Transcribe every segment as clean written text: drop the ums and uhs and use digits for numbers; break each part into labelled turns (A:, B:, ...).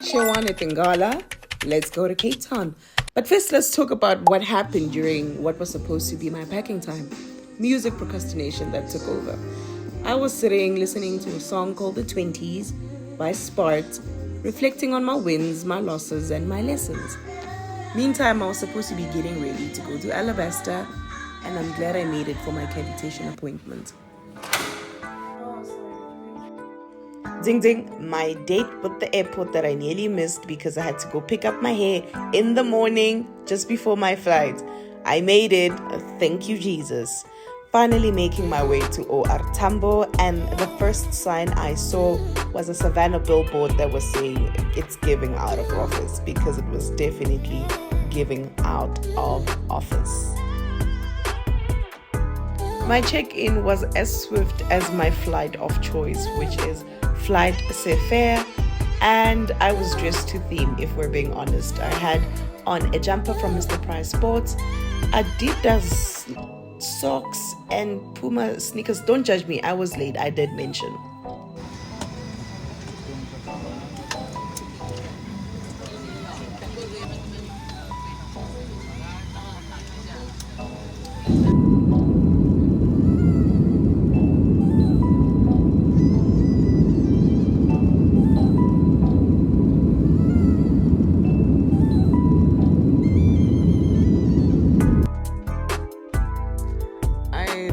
A: Shewan Tingala, let's go to Cape Town. But first, let's talk about what happened during what was supposed to be my packing time. Music procrastination that took over. I was sitting listening to a song called The 20s by Spart, reflecting on my wins, my losses, and my lessons. Meantime, I was supposed to be getting ready to go to Alabaster, and I'm glad I made it for my cavitation appointment. Ding ding, my date with the airport that I nearly missed because I had to go pick up my hair in the morning just before my flight. I made it, thank you Jesus. Finally making my way to OR Tambo, and the first sign I saw was a Savannah billboard that was saying it's giving out of office, because it was definitely giving out of office. My check-in was as swift as my flight of choice, which is Flight Sefer, and I was dressed to theme, if we're being honest. I had on a jumper from Mr. Price Sports, Adidas socks, and Puma sneakers. Don't judge me, I was late, I did mention.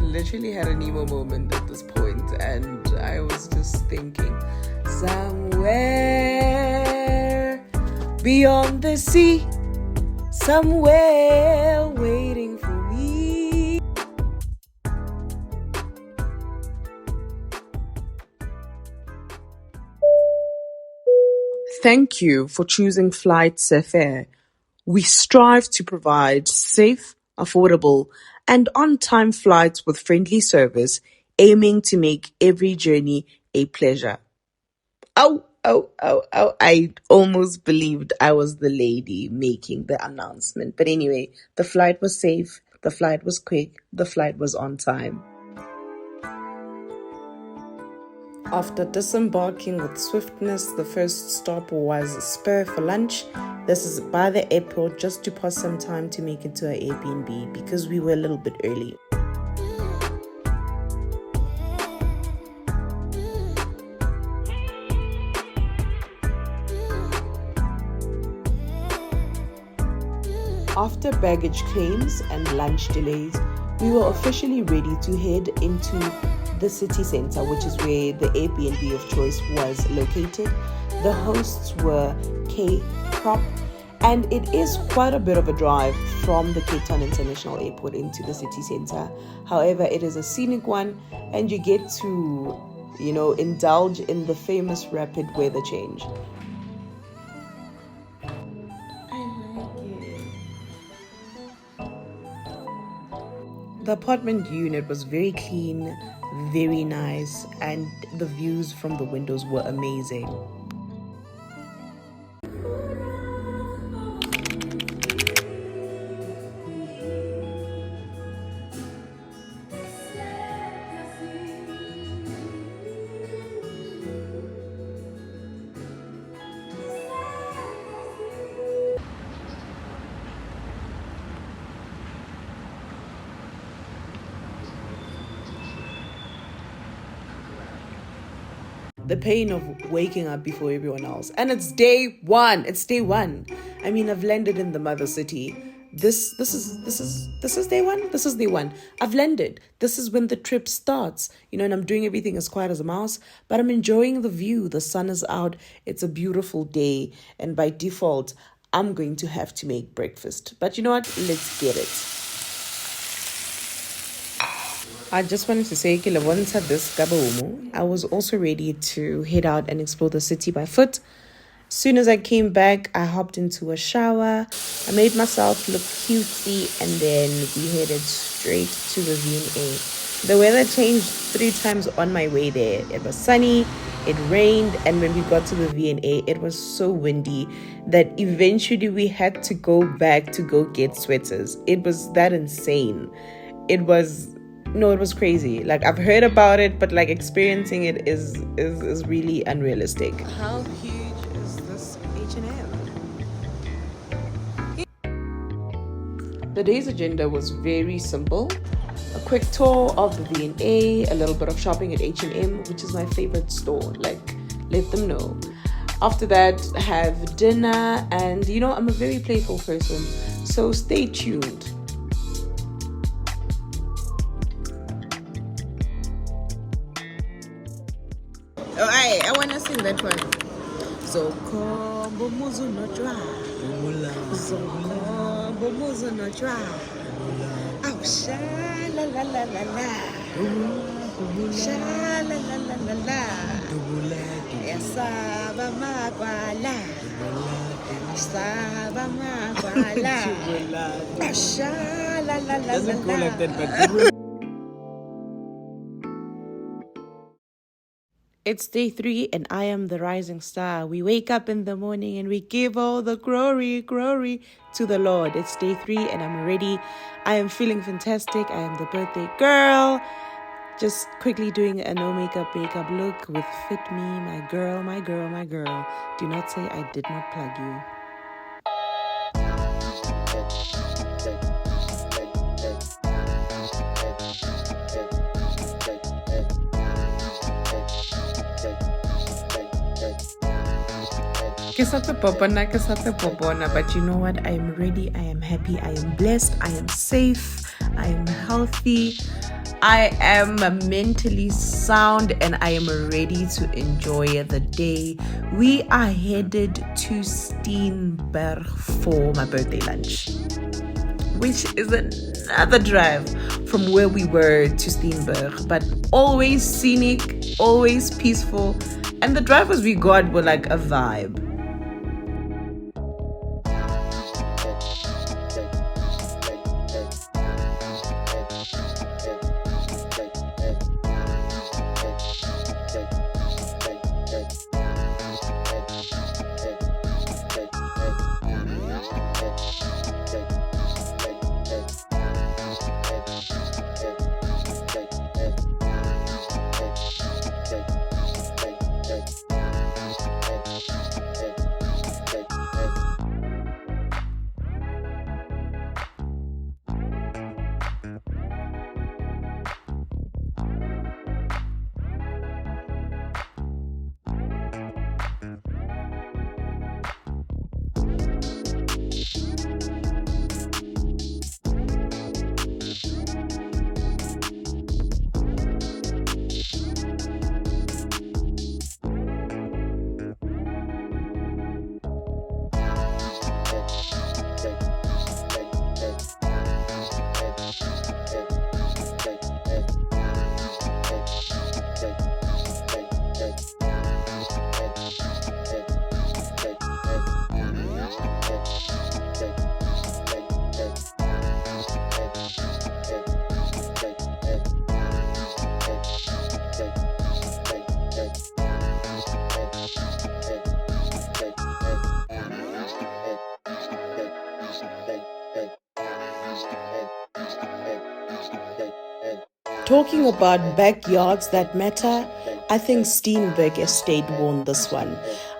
A: Literally had a Nemo moment at this point, and I was just thinking, somewhere beyond the sea, somewhere waiting for me. Thank you for choosing Flight Sefer. We strive to provide safe, affordable, and on-time flights with friendly service, aiming to make every journey a pleasure. Oh, I almost believed I was the lady making the announcement. But anyway, the flight was safe, the flight was quick, the flight was on time. After disembarking with swiftness, the first stop was Spur for lunch. This is by the airport, just to pass some time to make it to our Airbnb because we were a little bit early. After baggage claims and lunch delays, we were officially ready to head into the city center, which is where the Airbnb of choice was located. The hosts were K-Prop, and it is quite a bit of a drive from the Cape Town International Airport into the city center. However, it is a scenic one, and you get to, indulge in the famous rapid weather change. The apartment unit was very clean, very nice, and the views from the windows were amazing. The pain of waking up before everyone else. And it's day one. I mean, I've landed in the mother city. This is day one. This is day one. I've landed. This is when the trip starts. And I'm doing everything as quiet as a mouse, but I'm enjoying the view. The sun is out. It's a beautiful day. And by default, I'm going to have to make breakfast. But you know what? Let's get it. I just wanted to say, I was also ready to head out and explore the city by foot. As soon as I came back, I hopped into a shower. I made myself look cutesy, and then we headed straight to the V&A. The weather changed 3 times on my way there. It was sunny, it rained, and when we got to the V&A, it was so windy that eventually we had to go back to go get sweaters. It was that insane. It was crazy. Like, I've heard about it, but like experiencing it is really unrealistic. How huge is this H&M. The day's agenda was very simple. A quick tour of the V&A, a little bit of shopping at H&M, which is my favorite store. Like, let them know. After that, have dinner, and I'm a very playful person, so stay tuned. Oh, I want to sing that one. So come, Bomuzu no drive. So come, Bomuzu no drive. Oh, sha la la la la la. Sha la la la la la. Saba makwala. Saba makwala. Sha la la la la. Doesn't go like that, but. It's day 3 and I am the rising star. We wake up in the morning and we give all the glory to the Lord. It's day 3 and I'm ready. I am feeling fantastic. I am the birthday girl. Just quickly doing a no makeup look with Fit Me, my girl. Do not say I did not plug you. Kesate popona, but you know what? I am ready, I am happy, I am blessed, I am safe, I am healthy, I am mentally sound, and I am ready to enjoy the day. We are headed to Steenberg for my birthday lunch, which is another drive from where we were to Steenberg, but always scenic, always peaceful, and the drivers we got were like a vibe. Talking about backyards that matter, I think Steenberg Estate won this one.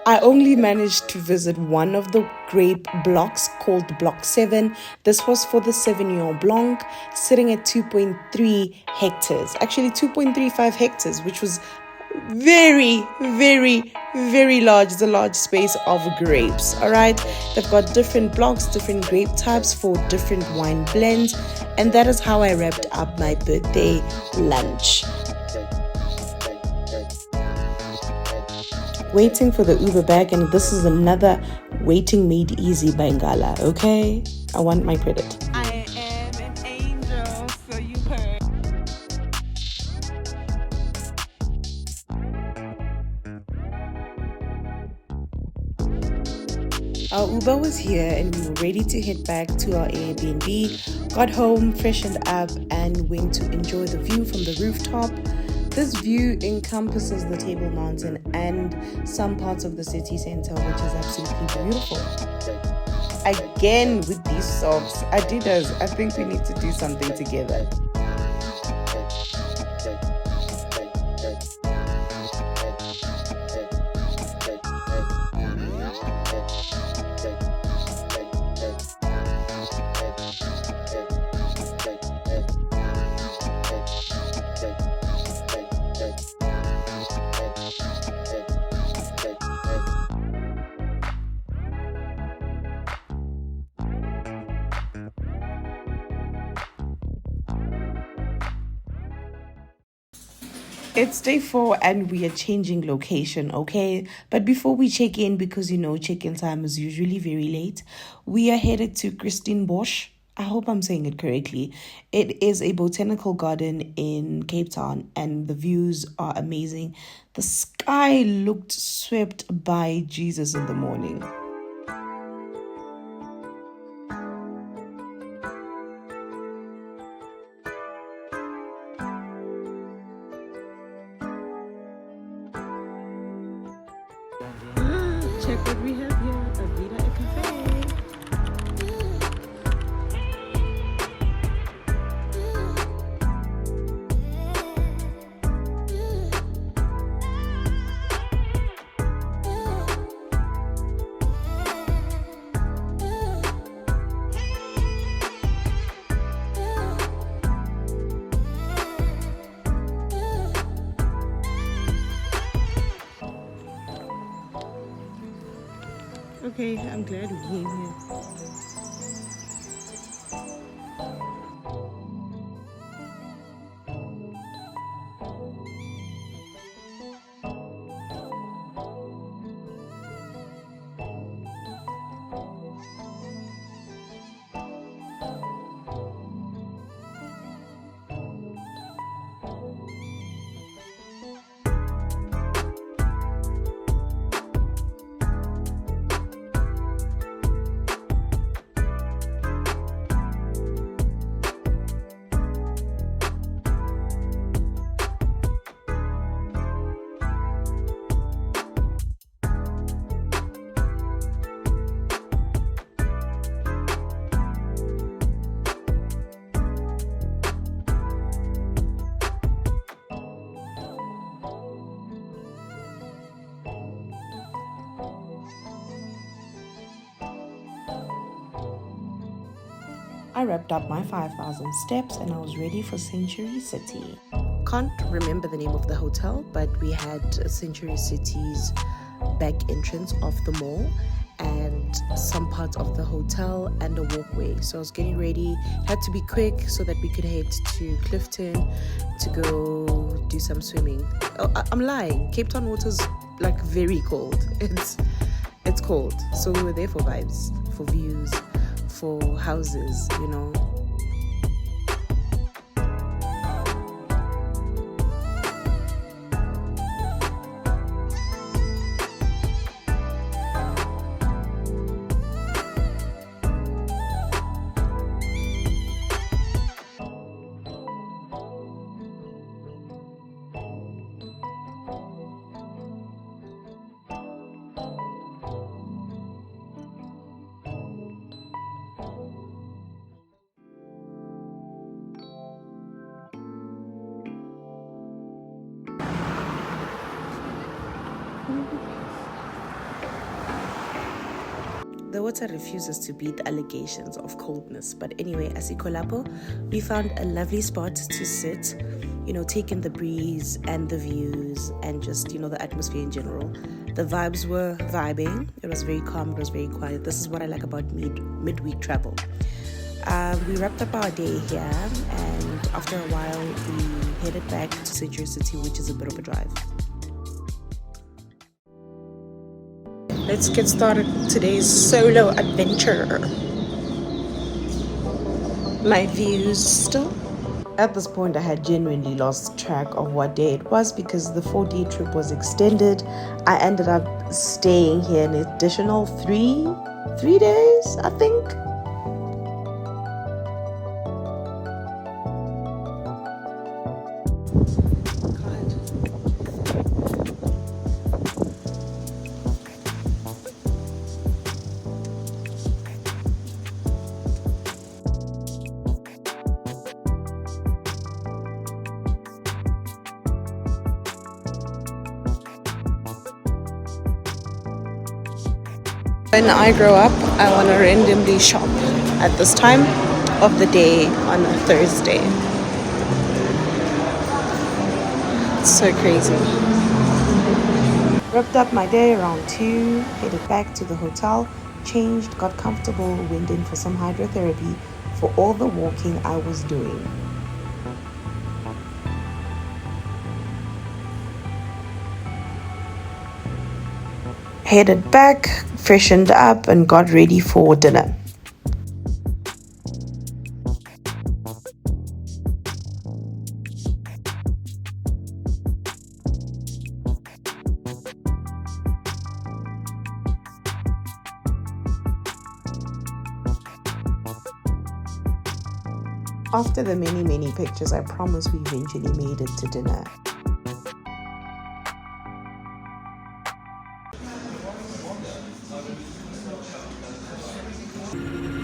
A: I only managed to visit one of the grape blocks called Block 7. This was for the Sauvignon Blanc, sitting at 2.3 hectares. Actually, 2.35 hectares, which was very, very, very large. It's a large space of grapes. All right, they've got different blocks, different grape types for different wine blends, and that is how I wrapped up my birthday lunch. Waiting for the Uber back, and this is another waiting made easy by Ngala. Okay, I want my credit. I am an angel, so you heard. Our Uber was here and we were ready to head back to our Airbnb. Got home, freshened up, and went to enjoy the view from the rooftop. This view encompasses the Table Mountain and some parts of the city center, which is absolutely beautiful. Again with these socks, Adidas, I think we need to do something together. It's day 4 and we are changing location, okay? But before we check in, because you know check-in time is usually very late, we are headed to Christine Bosch. I hope I'm saying it correctly. It is a botanical garden in Cape Town and the views are amazing. The sky looked swept by Jesus in the morning. Check what we have here, a V&A cafe. Okay, I'm glad we came here. I wrapped up my 5,000 steps and I was ready for Century City. Can't remember the name of the hotel, but we had Century City's back entrance of the mall and some parts of the hotel and a walkway. So I was getting ready, had to be quick so that we could head to Clifton to go do some swimming. Oh, I'm lying. Cape Town water's like very cold. It's cold. So we were there for vibes, for views, for houses, you know. The water refuses to beat the allegations of coldness. But anyway, as Ikolapo, we found a lovely spot to sit, you know, take in the breeze and the views and just, you know, the atmosphere in general. The vibes were vibing. It was very calm. It was very quiet. This is what I like about midweek travel. We wrapped up our day here, and after a while, we headed back to Century City, which is a bit of a drive. Let's get started today's solo adventure. My views still. At this point, I had genuinely lost track of what day it was because the 4-day trip was extended. I ended up staying here an additional three days, I think. When I grow up, I want to randomly shop at this time of the day on a Thursday. It's so crazy. Wrapped up my day around 2, headed back to the hotel, changed, got comfortable, went in for some hydrotherapy for all the walking I was doing. headed back, freshened up, and got ready for dinner. After the many pictures, I promise we eventually made it to dinner.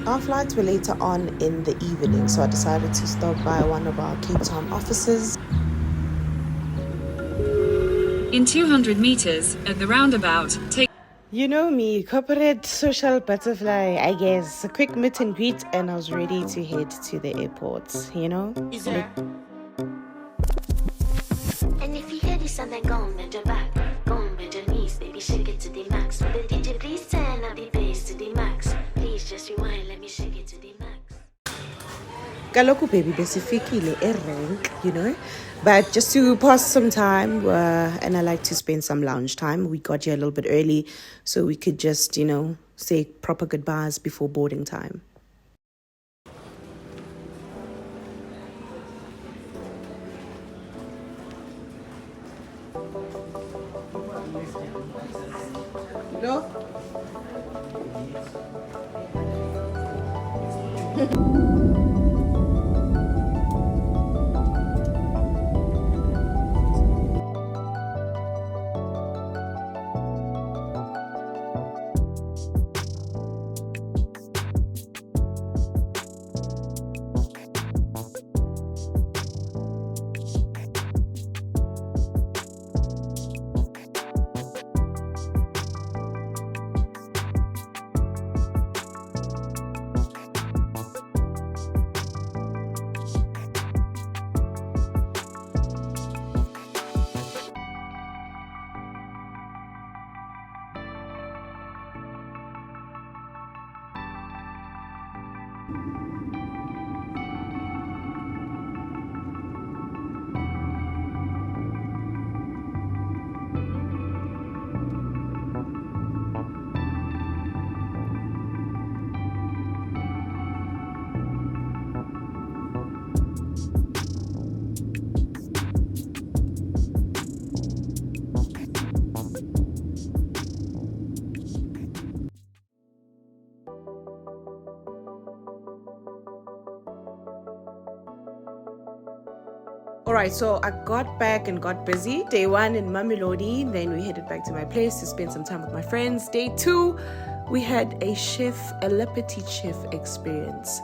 A: Our flights were later on in the evening, so I decided to stop by one of our Cape Town offices.
B: In 200 meters, at the roundabout, take...
A: You know me, corporate social butterfly, I guess. A quick meet and greet, and I was ready to head to the airport, you know?
C: And if you hear this and then go on bend your back, go on bend your knees, baby, shake it to the max. Will the DJ please turn up the bass to the max? Please just rewind, let me shake it to the max.
A: Kaloku baby, besifikile rank, you know? But just to pass some time, and I like to spend some lounge time. We got here a little bit early, so we could just, you know, say proper goodbyes before boarding time. No? Alright, so I got back and got busy. Day 1 in Mamelodi, then we headed back to my place to spend some time with my friends. Day 2, we had a La Petite Chef experience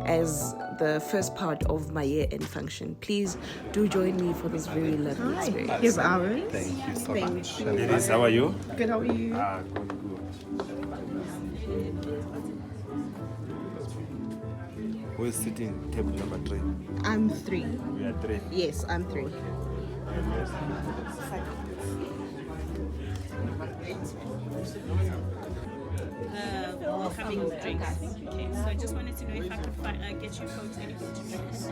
A: as the first part of my year-end function. Please do join me for this very lovely experience.
D: Here's ours.
E: Thank you so much. Ladies, how are you?
D: Good, how are you?
E: Good. Who is sitting table number 3?
D: I'm 3.
E: We are 3.
D: Yes, I'm 3.
B: We're having drinks. Okay, so I just wanted to know if I could get you folks any drinks.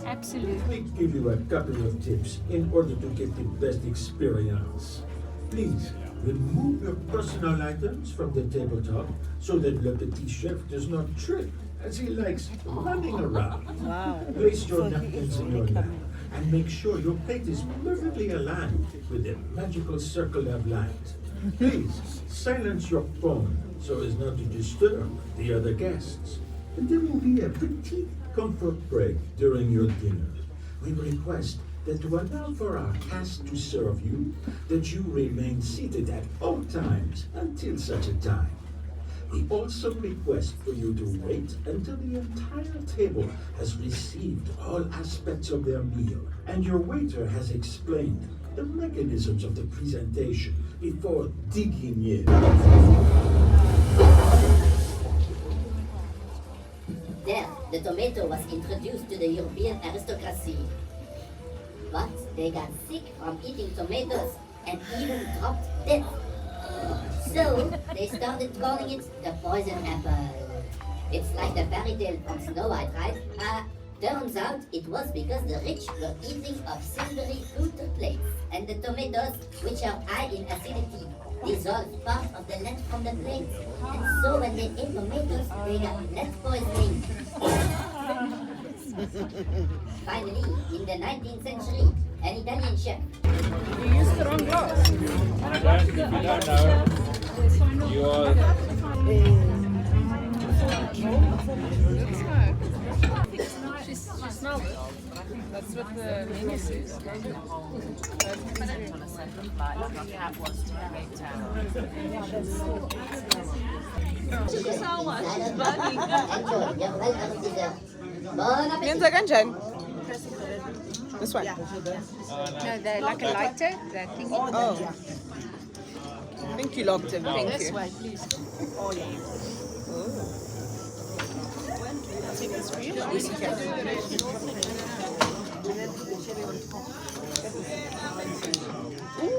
F: Absolutely.
G: Let me give you a couple of tips in order to get the best experience. Please remove your personal items from the tabletop so that Le Petit Chef does not trip as he likes running around.
D: Wow.
G: Place your napkins in your lap and make sure your plate is perfectly aligned with the magical circle of light. Please silence your phone so as not to disturb the other guests. And there will be a petite comfort break during your dinner. We request that to allow for our cast to serve you, that you remain seated at all times until such a time. We also request for you to wait until the entire table has received all aspects of their meal and your waiter has explained the mechanisms of the presentation before digging in.
H: There, the tomato was introduced to the European aristocracy. But they got sick from eating tomatoes and even dropped dead. So they started calling it the poison apple. It's like the fairy tale from Snow White, right? Turns out it was because the rich were eating of silvery fruit plates and the tomatoes, which are high in acidity, dissolved part of the lead from the plates. And so when they ate tomatoes, they got lead poisoning. Finally, in the 19th century, an Italian chef.
B: You used the wrong glass.
E: If you don't know, you're
B: She smelled it. That's what the menu says.
H: Enjoy your welcome dessert. Bon appetit.
D: Yenza kanjani? This one.
F: No, they're like a lighter, that thing.
D: Oh. Thank you, Lobster. Thank
F: This
D: you.
F: way, please.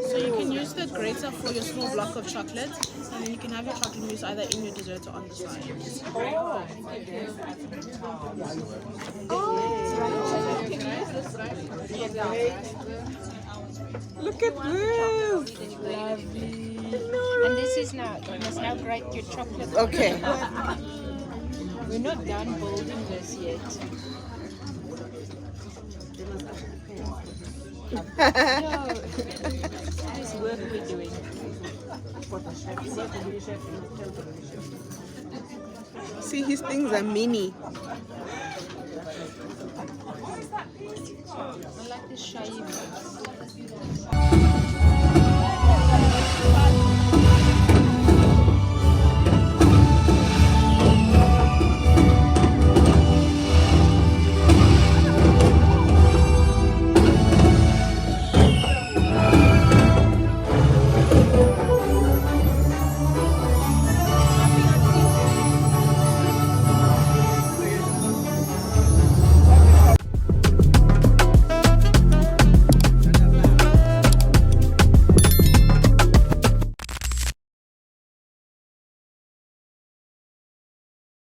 B: So you can use the grater for your small block of chocolate, and then you can have your chocolate mousse either in your dessert or on the side.
D: Look at this.
F: And this is now, you must now grate your chocolate.
D: Okay.
F: We're not done building this yet. No, this work we're doing.
D: See, his things are mini.
F: I like this shave.